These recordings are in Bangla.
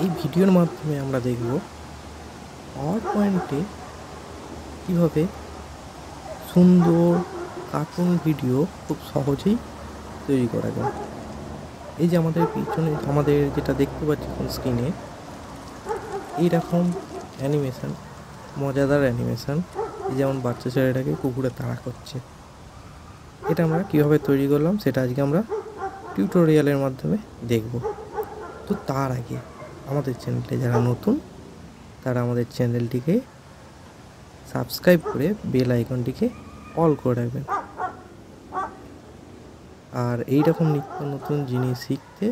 এই ভিডিওর মাধ্যমে আমরা দেখব পাওয়ার পয়েন্টে কীভাবে সুন্দর কার্টুন ভিডিও খুব সহজেই তৈরি করা যায়। এই যে আমাদের পিছনে আমাদের যেটা দেখতে পাচ্ছি এখন স্ক্রিনে, এইরকম অ্যানিমেশান, মজাদার অ্যানিমেশান, এই যেমন বাচ্চা ছেলেটাকে কুকুরে তাড়া করছে, এটা আমরা কীভাবে তৈরি করলাম সেটা আজকে আমরা টিউটোরিয়ালের মাধ্যমে দেখব। তো তার আগে আমাদের চ্যানেলে যারা নতুন তারা আমাদের চ্যানেলটিকে সাবস্ক্রাইব করে বেল আইকনটিকে অল করে রাখবেন, আর এই রকম নিত্য নতুন জিনিস শিখতে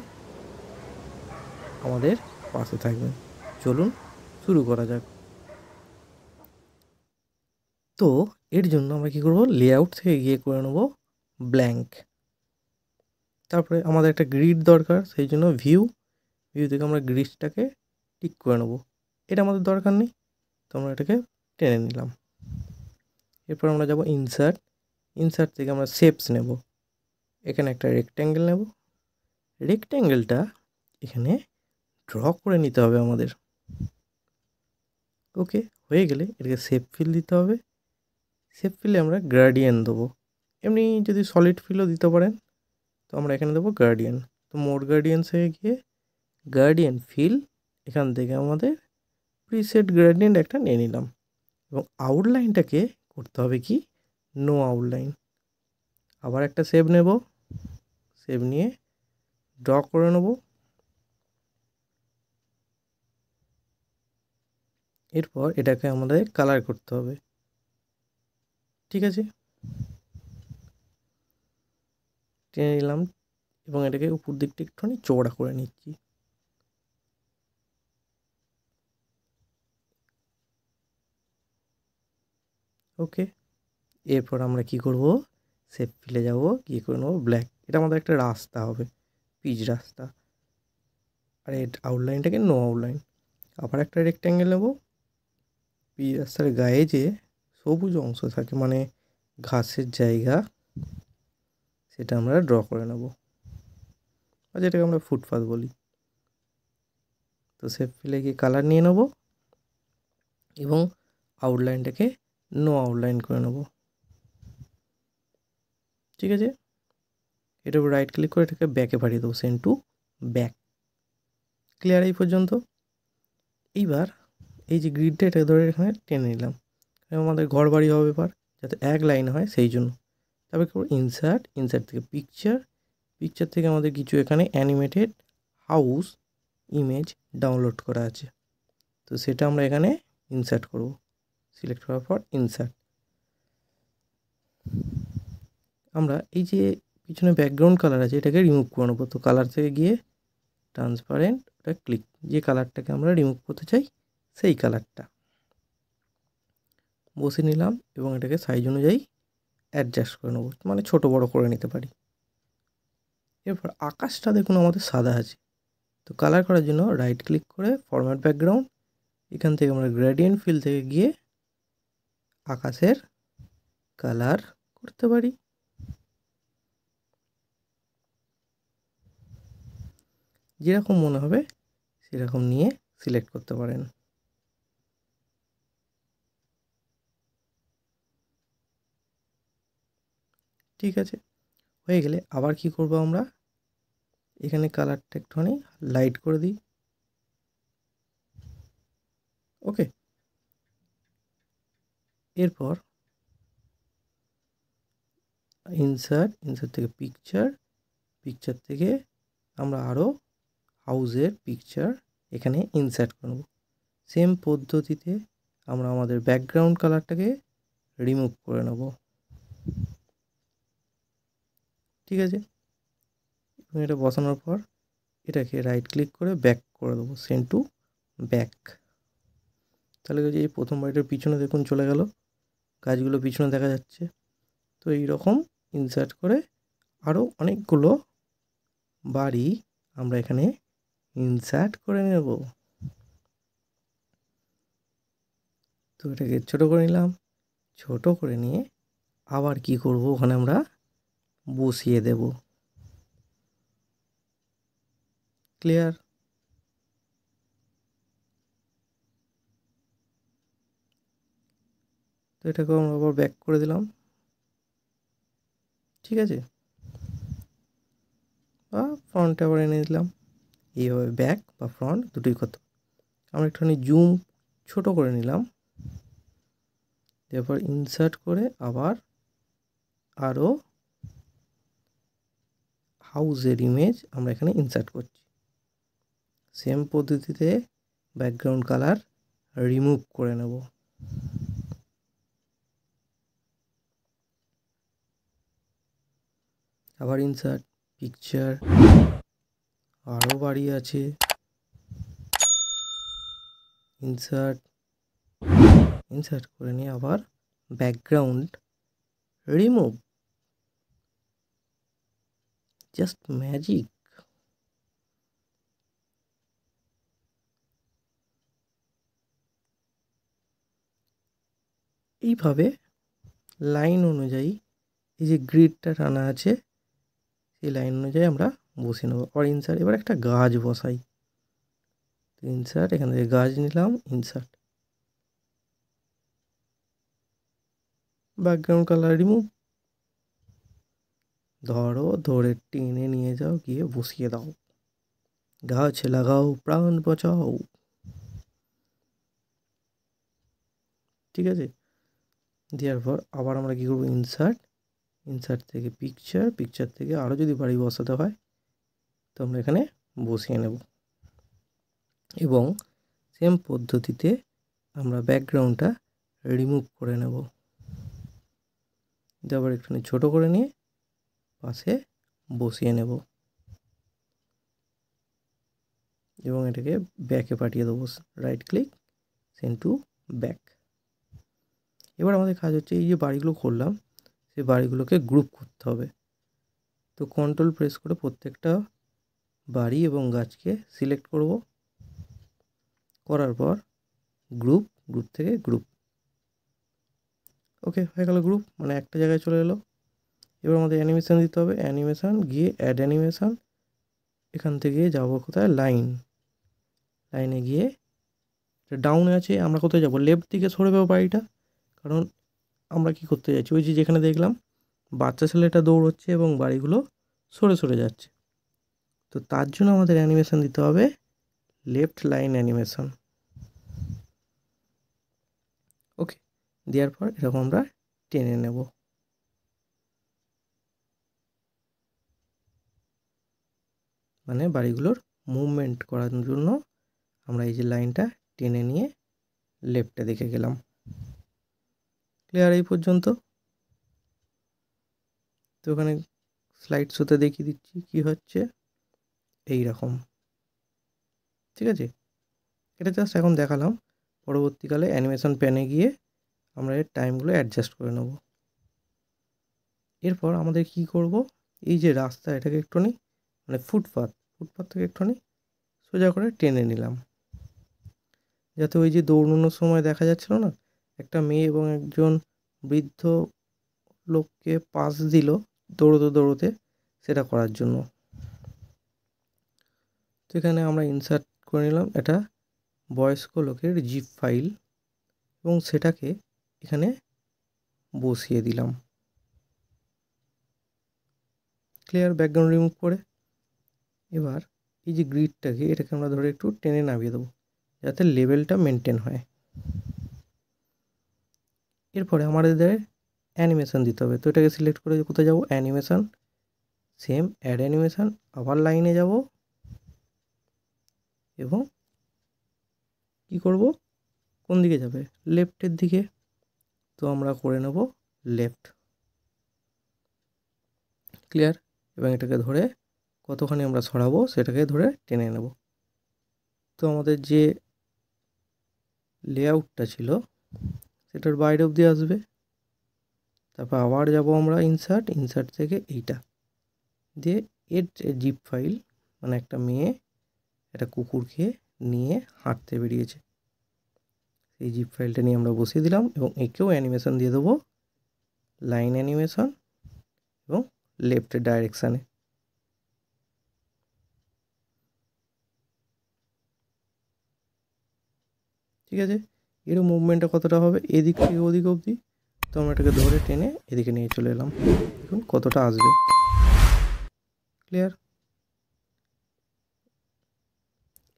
আমাদের পাশে থাকবেন। চলুন শুরু করা যাক। তো এর জন্য আমরা কী করব, লেআউট থেকে গিয়ে করে নেব ব্ল্যাঙ্ক। তারপরে আমাদের একটা গ্রিড দরকার, সেই জন্য ভিউ থেকে আমরা গ্রিডটাকে টিক করে নেব। এটা আমাদের দরকার নেই, তো আমরা এটাকে টেনে নিলাম। এরপর আমরা যাব ইনসার্ট থেকে আমরা শেপস নেব। এখানে একটা রেক্ট্যাঙ্গেল নেব। রেক্ট্যাঙ্গেলটা এখানে ড্র করে নিতে হবে আমাদের। ওকে, হয়ে গেলে এটাকে শেপ ফিল দিতে হবে। শেপ ফিলে আমরা গ্রেডিয়েন্ট দেবো। এমনি যদি সলিড ফিলও দিতে পারেন, তো আমরা এখানে দেবো গ্রেডিয়েন্ট। তো মোর গ্রেডিয়েন্টসে গিয়ে গ্রেডিয়েন্ট ফিল, এখান থেকে আমাদের প্রিসেট গ্রেডিয়েন্ট একটা নিয়ে নিলাম। এবং আউটলাইনটাকে করতে হবে কি, নো আউটলাইন। আবার একটা শেপ নেব, শেপ নিয়ে ড্র করে নেব। এরপর এটাকে আমাদের কালার করতে হবে। ঠিক আছে, টেনে নিলাম এবং এটাকে উপর দিকটা একটুখানি চওড়া করে নিচ্ছি। ওকে, এরপর আমরা কি করব, শেপ ফিলে যাব, গিয়ে করে নেবো ব্ল্যাক। এটা আমাদের একটা রাস্তা হবে, পিচ রাস্তা। আর এর আউটলাইনটাকে নো আউটলাইন। আবার একটা রেক্ট্যাঙ্গেল নেব। পিচ রাস্তার গায়ে যে সবুজ অংশ থাকে, মানে ঘাসের জায়গা, সেটা আমরা ড্র করে নেব, আর যেটাকে আমরা ফুটপাথ বলি। তো শেপ ফিলে গিয়ে কালার নিয়ে নেব এবং আউটলাইনটাকে নো আউটলাইন করে নেব। ঠিক আছে, এটার উপর রাইট ক্লিক করে এটাকে ব্যাকে পাঠিয়ে দেবো, সেন্ড টু ব্যাক। ক্লিয়ার এই পর্যন্ত? এইবার এই যে গ্রিডটা, এটা ধরে এখানে টেনে নিলাম, আমাদের ঘর বাড়ি হবে এবার, যাতে এক লাইন হয় সেই জন্য। তারপর করবো ইনসার্ট থেকে পিকচার থেকে আমাদের কিছু এখানে অ্যানিমেটেড হাউস ইমেজ ডাউনলোড করা আছে, তো সেটা আমরা এখানে ইনসার্ট করব। সিলেক্ট করার পর ইনসার্ট। আমরা এই যে পিছনে ব্যাকগ্রাউন্ড কালার আছে, এটাকে রিমুভ করে নেবো। তো কালার থেকে গিয়ে ট্রান্সপারেন্ট, ওটা ক্লিক, যে কালারটাকে আমরা রিমুভ করতে চাই সেই কালারটা বসে নিলাম এবং এটাকে সাইজ অনুযায়ী অ্যাডজাস্ট করে নেবো, মানে ছোটো বড়ো করে নিতে পারি। এরপর আকাশটা দেখুন আমাদের সাদা আছে, তো কালার করার জন্য রাইট ক্লিক করে ফরম্যাট ব্যাকগ্রাউন্ড, এখান থেকে আমরা গ্রেডিয়েন্ট ফিল থেকে গিয়ে আকাশের কালার করতে পারি। যেরকম মনে হবে সেরকম নিয়ে সিলেক্ট করতে পারেন। ঠিক আছে, হয়ে গেলে আবার কি করব, আমরা এখানে কালারটা একটুখানি লাইট করে দিই। ওকে, এরপর ইনসার্ট থেকে পিকচার থেকে আমরা আরও হাউসের পিকচার এখানে ইনসার্ট করব। সেম পদ্ধতিতে আমরা আমাদের ব্যাকগ্রাউন্ড কালারটাকে রিমুভ করে নেব। ঠিক আছে, এবং এটা বসানোর পর এটাকে রাইট ক্লিক করে ব্যাক করে দেবো, সেন্ড টু ব্যাক। তাহলে এই প্রথম বাড়িটার পিছনে দেখুন চলে গেল, গাছগুলো পিছনে দেখা যাচ্ছে। তো এই রকম ইনসার্ট করে আরও অনেকগুলো বাড়ি আমরা এখানে ইনসার্ট করে নেব। তো এটাকে ছোটো করে নিলাম, ছোটো করে নিয়ে আবার কি করব, ওখানে আমরা বসিয়ে দেব। ক্লিয়ার? তো এটাকে আমরা আবার ব্যাক করে দিলাম, ঠিক আছে, বা ফ্রন্টে আবার এনে দিলাম। এইভাবে ব্যাক বা ফ্রন্ট দুটোই কত। আমরা একটুখানি জুম ছোট করে নিলাম, তারপর ইনসার্ট করে আবার আরও হাউসের ইমেজ আমরা এখানে ইনসার্ট করছি। সেম পদ্ধতিতে ব্যাকগ্রাউন্ড কালার রিমুভ করে নেব। আবার ইনসার্ট, পিকচার, আরও বাড়ি আছে, ইনসার্ট, ইনসার্ট করে নিয়ে আবার ব্যাকগ্রাউন্ড রিমুভ। Just magic. এইভাবে লাইন অনুযায়ী এই যে গ্রিডটা টানা আছে সেই লাইন অনুযায়ী আমরা বসিয়ে নেবো। আর ইনসার্ট, এবার একটা গাছ বসাই। ইনসার্ট, এখান থেকে গাছ নিলাম, ইনসার্ট, ব্যাকগ্রাউন্ড কালার রিমুভ। ধরো, ধরে টেনে নিয়ে যাও, গিয়ে বসিয়ে দাও। গাছ লাগাও, প্রাণ বাঁচাও। ঠিক আছে, দেওয়ার পর আবার আমরা কী করবো, ইনসার্ট, ইনসার্ট থেকে পিকচার, পিকচার থেকে আরও যদি বাড়ি বসাতে হয় তো আমরা এখানে বসিয়ে নেব। এবং সেম পদ্ধতিতে আমরা ব্যাকগ্রাউন্ডটা রিমুভ করে নেব। আবার একটুখানি ছোটো করে নিয়ে পাশে বসিয়ে নেব এবং এটাকে ব্যাকে পাঠিয়ে দেবো। Right click, send to back. এবার আমাদের কাজ হচ্ছে এই যে বাড়িগুলো করলাম সেই বাড়িগুলোকে গ্রুপ করতে হবে। তো কন্ট্রোল প্রেস করে প্রত্যেকটা বাড়ি এবং গাছকে সিলেক্ট করব। করার পর গ্রুপ, গ্রুপ থেকে গ্রুপ। ওকে, হয়ে গেল গ্রুপ, মানে একটা জায়গায় চলে এলো। এবার আমাদের অ্যানিমেশান দিতে হবে। অ্যানিমেশান গিয়ে অ্যাড অ্যানিমেশান, এখান থেকে যাবো কোথায়, লাইন, লাইনে গিয়ে ডাউনে আছে, আমরা কোথায় যাব, লেফট দিকে সরে যাবো বাড়িটা। কারণ আমরা কি করতে যাচ্ছি, ওই যে যেখানে দেখলাম বাচ্চা ছেলেটা দৌড়চ্ছে এবং বাড়িগুলো সরে সরে যাচ্ছে। তো তার জন্য আমাদের অ্যানিমেশান দিতে হবে লেফট লাইন অ্যানিমেশান। ওকে, দেওয়ার পর এরকম আমরা টেনে নেব। মানে বাড়িগুলোর মুভমেন্ট করার জন্য আমরা এই যে লাইনটা টেনে নিয়ে লেফটে দেখে গেলাম। ক্লিয়ার এই পর্যন্ত? তো ওখানে স্লাইড শোতে দেখিয়ে দিচ্ছি কি হচ্ছে, এই রকম। ঠিক আছে, এটা জাস্ট এখন দেখালাম। পরবর্তীকালে অ্যানিমেশন প্যানে গিয়ে আমরা এর টাইমগুলো অ্যাডজাস্ট করে নেব। এরপর আমাদের কি করব, এই যে রাস্তা এটাকে একটুখানি, মানে ফুটপাথ, ফুটপাথ থেকে একটুখানি সোজা করে টেনে নিলাম, যাতে ওই যে দৌড়ানোর সময় দেখা যাচ্ছিল না একটা মেয়ে এবং একজন বৃদ্ধ লোককে পাস দিল দৌড়োতে দৌড়োতে, সেটা করার জন্য। তো এখানে আমরা ইনসার্ট করে নিলাম এটা বয়স্ক লোকের জিপ ফাইল এবং সেটাকে এখানে বসিয়ে দিলাম। ক্লিয়ার, ব্যাকগ্রাউন্ড রিমুভ করে। এবার এই যে গ্রিডটাকে, এটাকে আমরা ধরে একটু টেনে নামিয়ে দেবো যাতে লেভেলটা মেনটেন হয়। এরপরে আমাদের অ্যানিমেশান দিতে হবে। তো এটাকে সিলেক্ট করে কোথায় যাব, অ্যানিমেশান, সেম অ্যাড অ্যানিমেশান, আবার লাইনে যাব এবং কি করব, কোন দিকে যাবে, লেফটের দিকে। তো আমরা করে নেব লেফট। ক্লিয়ার, এবং এটাকে ধরে কতখানি আমরা সরাবো সেটাকে ধরে টেনে নেব। তো আমাদের যে লেআউটটা ছিল সেটার বাইরে অবধি আসবে। তারপর আবার যাব আমরা ইনসার্ট, ইনসার্ট থেকে এইটা দিয়ে এর জিপ ফাইল, মানে একটা মেয়ে একটা কুকুরকে নিয়ে হাঁটতে বেরিয়েছে, এই জিপ ফাইলটা নিয়ে আমরা বসিয়ে দিলাম এবং একেও অ্যানিমেশন দিয়ে দেবো লাইন অ্যানিমেশন এবং লেফটের ডাইরেকশানে। ঠিক আছে, এরও মুভমেন্টটা কতটা হবে, এদিক থেকে ওদিক অবধি তো আমরা এটাকে ধরে টেনে এদিকে নিয়ে চলে এলাম। দেখুন কতটা আসবে। ক্লিয়ার?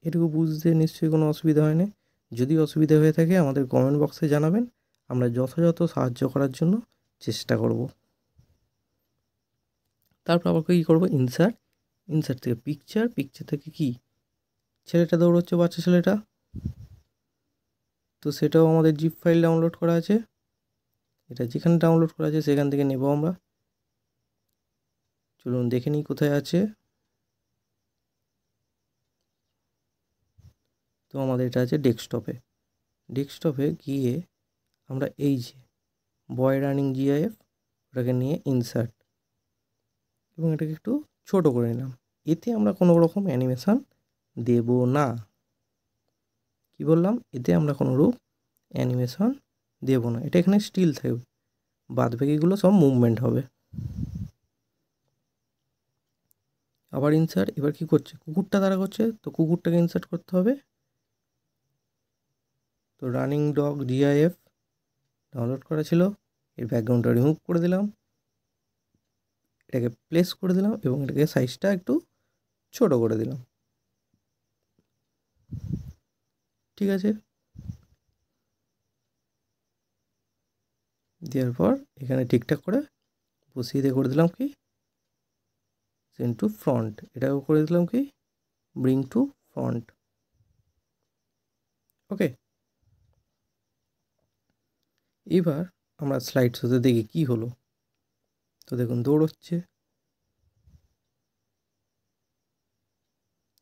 এটুকু বুঝতে নিশ্চয়ই কোনো অসুবিধা হয়নি। যদি অসুবিধা হয়ে থাকে আমাদের কমেন্ট বক্সে জানাবেন, আমরা যথাযথ সাহায্য করার জন্য চেষ্টা করব। তারপর আবার কী করবো, ইনসার্ট থেকে পিকচার থেকে কি ছেলেটা দৌড়চ্ছে, বাচ্চা ছেলেটা, তো সেটাও আমাদের জিপ ফাইল ডাউনলোড করা আছে। এটা যেখানে ডাউনলোড করা আছে সেখান থেকে নেব আমরা। চলুন দেখে নিই কোথায় আছে। তো আমাদের এটা আছে ডেস্কটপে গিয়ে আমরা এই যে বয় রানিং জিআইএফ ওটাকে নিয়ে ইনসার্ট এবং এটাকে একটু ছোট করে নিলাম। এতে আমরা কোনো রকম অ্যানিমেশান দেব না। কি বললাম? এতে আমরা কোনো রূপ অ্যানিমেশন দেব না। এটা এখানে স্টিল থাকবে, বাদ বাকিগুলো সব মুভমেন্ট হবে। আবার ইনসার্ট। এবার কি করছে, কুকুরটা দ্বারা করছে, তো কুকুরটাকে ইনসার্ট করতে হবে। তো রানিং ডগ জিআইএফ ডাউনলোড করা ছিল, এর ব্যাকগ্রাউন্ডটা রিমুভ করে দিলাম, এটাকে প্লেস করে দিলাম এবং এটাকে সাইজটা একটু ছোট করে দিলাম। ঠিক আছে, দেওয়ার পর এখানে ঠিকঠাক করে বসিয়ে দিয়ে করে দিলাম কি সেন্ড টু ফ্রন্ট, এটাও করে দিলাম কি ব্রিং টু ফ্রন্ট। ওকে, এবার আমরা স্লাইড শোতে দেখি কি হলো। তো দেখুন দৌড়চ্ছে,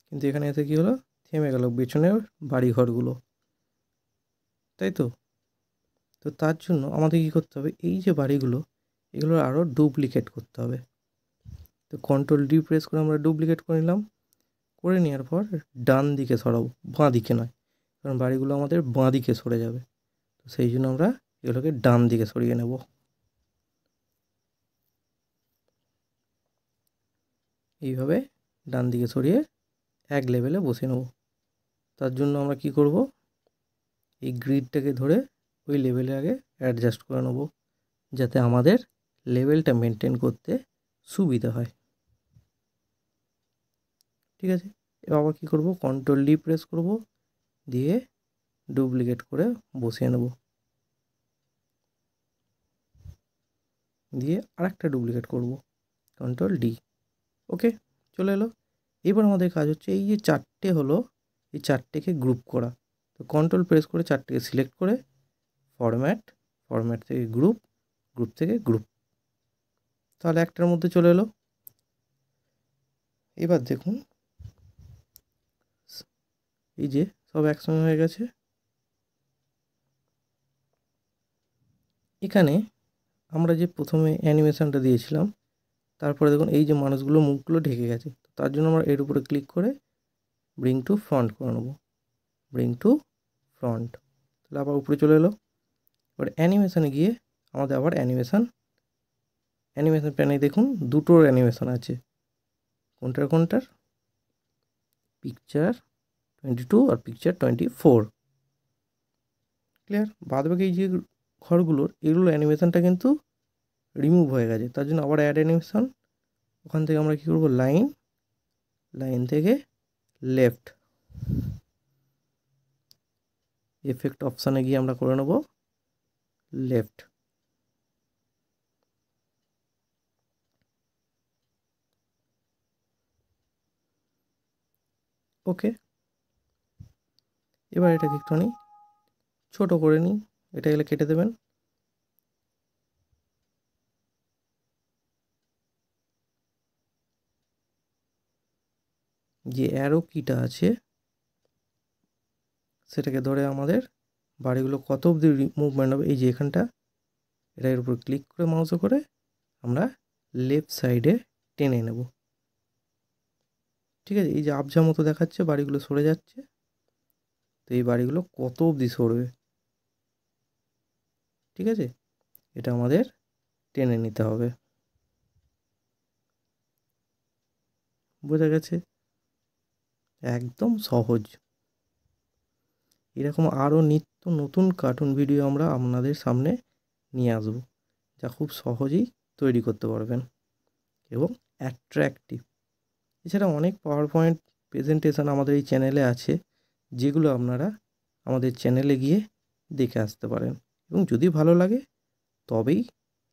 কিন্তু এখানে এসে কি হলো, থেমে গেল পেছনের বাড়িঘরগুলো, তাই তো। তো তার জন্য আমাদের কী করতে হবে, এই যে বাড়িগুলো এগুলো আরও ডুপ্লিকেট করতে হবে। তো কন্ট্রোল ডি প্রেস করে আমরা ডুপ্লিকেট করে নিলাম। করে নেওয়ার পর ডান দিকে সরাবো, বাঁ দিকে নয়, কারণ বাড়িগুলো আমাদের বাঁ দিকে সরে যাবে। তো সেই জন্য আমরা এগুলোকে ডান দিকে সরিয়ে নেব। এইভাবে ডান দিকে সরিয়ে এক লেভেলে বসে নেব। তার জন্য আমরা কি করব, এই গ্রিডটাকে ধরে ওই লেভেলে আগে অ্যাডজাস্ট করে নেব, যাতে আমাদের লেভেলটা মেনটেন করতে সুবিধা হয়। ঠিক আছে, এবার আবার কী করবো, কন্ট্রোল ডি প্রেস করব, দিয়ে ডুপ্লিকেট করে বসিয়ে নেব, দিয়ে আরেকটা ডুপ্লিকেট করব, কন্ট্রোল ডি। ওকে, চলে এলো। এবার আমাদের কাজ হচ্ছে এই যে চারটে হলো, এই চারটেকে গ্রুপ করা। তো কন্ট্রোল প্রেস করে চারটেকে সিলেক্ট করে ফরম্যাট থেকে গ্রুপ থেকে গ্রুপ, তাহলে একটার মধ্যে চলে এলো। এবার দেখুন এই যে সব একসঙ্গে হয়ে গেছে। এখানে আমরা যে প্রথমে অ্যানিমেশনটা দিয়েছিলাম, তারপরে দেখুন এই যে মানুষগুলো মুখগুলো ঢেকে গেছে, তার জন্য আমরা এর উপরে ক্লিক করে ব্রিং টু ফ্রন্ট করে নেবো, ব্রিং টু ফ্রন্ট, তাহলে আবার উপরে চলে এলো। এবার অ্যানিমেশানে গিয়ে আমাদের আবার অ্যানিমেশান প্যানে দেখুন দুটোর অ্যানিমেশন আছে, কোনটার পিকচার 22 আর পিকচার 24। ক্লিয়ার? বাদ বাকি এই যে ঘরগুলোর এগুলোর অ্যানিমেশনটা কিন্তু রিমুভ হয়ে গেছে, তার জন্য আবার অ্যাড অ্যানিমেশন। ওখান থেকে আমরা কী করবো, লাইন থেকে লেফট, এফেক্ট অপশানে গিয়ে আমরা করে নেব লেফট। ওকে, এবার এটাকে একটুখানি ছোটো করে নিই, এটা গেলে কেটে দেবেন। যে অ্যারো কিটা আছে সেটাকে ধরে আমাদের বাড়িগুলো কত অবধি মুভমেন্ট হবে, এই যে এখানটা, এটার উপর ক্লিক করে মাউসে করে আমরা লেফট সাইডে টেনে নেব। ঠিক আছে, এই যে আবঝা মতো দেখাচ্ছে বাড়িগুলো সরে যাচ্ছে, তো এই বাড়িগুলো কত অবধি সরবে, ঠিক আছে, এটা আমাদের টেনে নিতে হবে। বোঝা গেছে? একদম সহজ। এরকম আরও নিত্য নতুন কার্টুন ভিডিও আমরা আপনাদের সামনে নিয়ে আসবো, যা খুব সহজেই তৈরি করতে পারবেন এবং অ্যাট্রাকটিভ। এছাড়া অনেক পাওয়ার পয়েন্ট প্রেজেন্টেশন আমাদের এই চ্যানেলে আছে, যেগুলো আপনারা আমাদের চ্যানেলে গিয়ে দেখে আসতে পারেন এবং যদি ভালো লাগে তবেই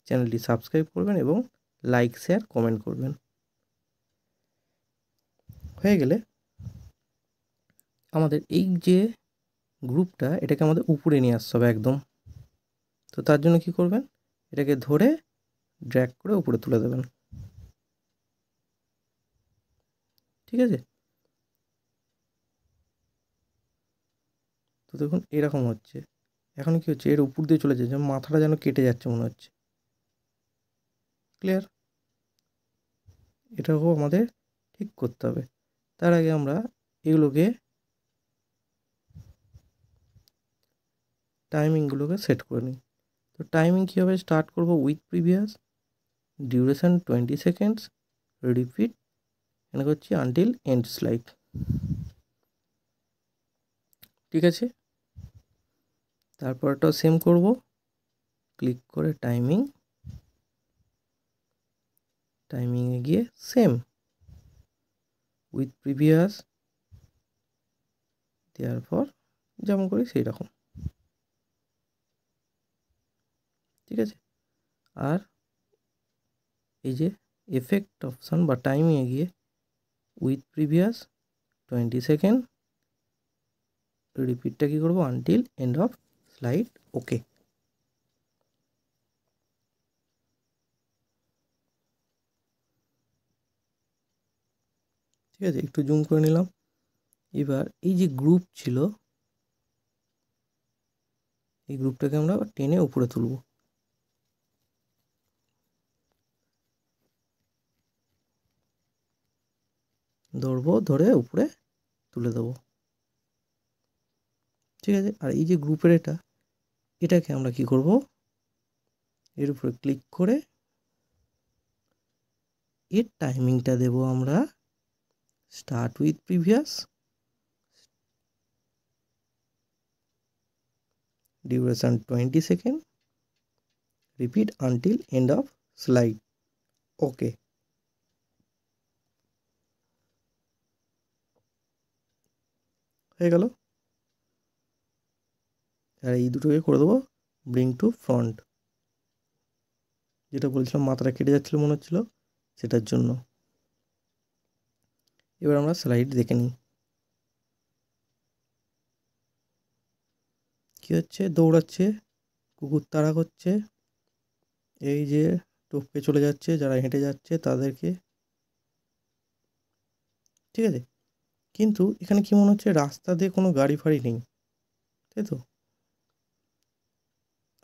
চ্যানেলটি সাবস্ক্রাইব করবেন এবং লাইক, শেয়ার, কমেন্ট করবেন। হয়ে গেলে আমাদের এই যে গ্রুপটা, এটাকে আমাদের উপরে নিয়ে আসতে হবে একদম। তো তার জন্য কি করবেন, এটাকে ধরে ড্র্যাগ করে উপরে তুলে দেবেন। ঠিক আছে, তো দেখুন এরকম হচ্ছে। এখন কি হচ্ছে, এর উপর দিয়ে চলে যাচ্ছে, যেন মাথাটা যেন কেটে যাচ্ছে মনে হচ্ছে। ক্লিয়ার? এটাকেও আমাদের ঠিক করতে হবে। তার আগে আমরা এগুলোকে টাইমিংগুলোকে সেট করে নিই। তো টাইমিং কীভাবে স্টার্ট করব, with previous, duration 20 seconds, repeat এখানে করছি আনটিল এন্ড স্লাইড। ঠিক আছে, তারপরটাও সেম করব, ক্লিক করে টাইমিংয়ে গিয়ে সেম উইথ প্রিভিয়াস দেওয়ার পর যেমন করি সেই রকম। ঠিক আছে, আর এই যে এফেক্ট অপশান বা টাইমিংয়ে গিয়ে উইথ প্রিভিয়াস 20 সেকেন্ড, রিপিটটা কী করবো, আনটিল এন্ড অফ স্লাইড। ওকে, ঠিক আছে, একটু জুম করে নিলাম। এবার এই যে গ্রুপ ছিল, এই গ্রুপটাকে আমরা টেনে উপরে তুলব। ধরবো, ধরে উপরে তুলে দেবো। ঠিক আছে, আর এই যে গ্রুপের এটাকে আমরা কি করব, এর উপরে ক্লিক করে এর টাইমিংটা দেব আমরা start with previous, duration 20 second, repeat until end of slide. Okay, হয়ে গেল। আর এই দুটোকে করে দেবো ব্রিং টু ফ্রন্ট, যেটা বলছিলাম মাথাটা কেটে যাচ্ছিল মনে হচ্ছিল, সেটার জন্য। এবার আমরা স্লাইড দেখে নিই কী হচ্ছে। দৌড়াচ্ছে, কুকুর তাড়া করছে, এই যে টপকে চলে যাচ্ছে যারা হেঁটে যাচ্ছে তাদেরকে। ঠিক আছে, কিন্তু এখানে কি মনে হচ্ছে, রাস্তা দিয়ে কোনো গাড়ি ফাড়ি নেই, তাই তো?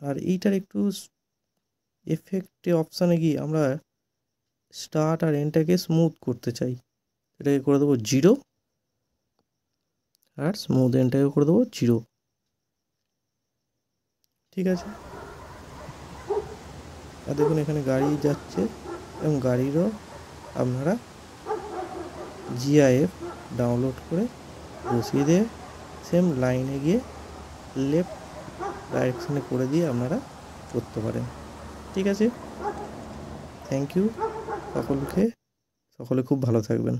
আর এইটার একটু এফেক্টে অপশানে গিয়ে আমরা স্টার্ট আর এন্ডটাকে স্মুথ করতে চাই, এটাকে করে দেবো 0, আর স্মুথ এন্ডটাকে করে দেবো 0। ঠিক আছে, আর দেখুন এখানে গাড়ি যাচ্ছে এবং গাড়িরও আপনারা GIF ডাউনলোড করে বসিয়ে দিয়ে সেম লাইনে গিয়ে লেফট ডাইরেকশানে করে দিয়ে আপনারা করতে পারেন। ঠিক আছে, থ্যাংক ইউ সকলকে, সকলে খুব ভালো থাকবেন।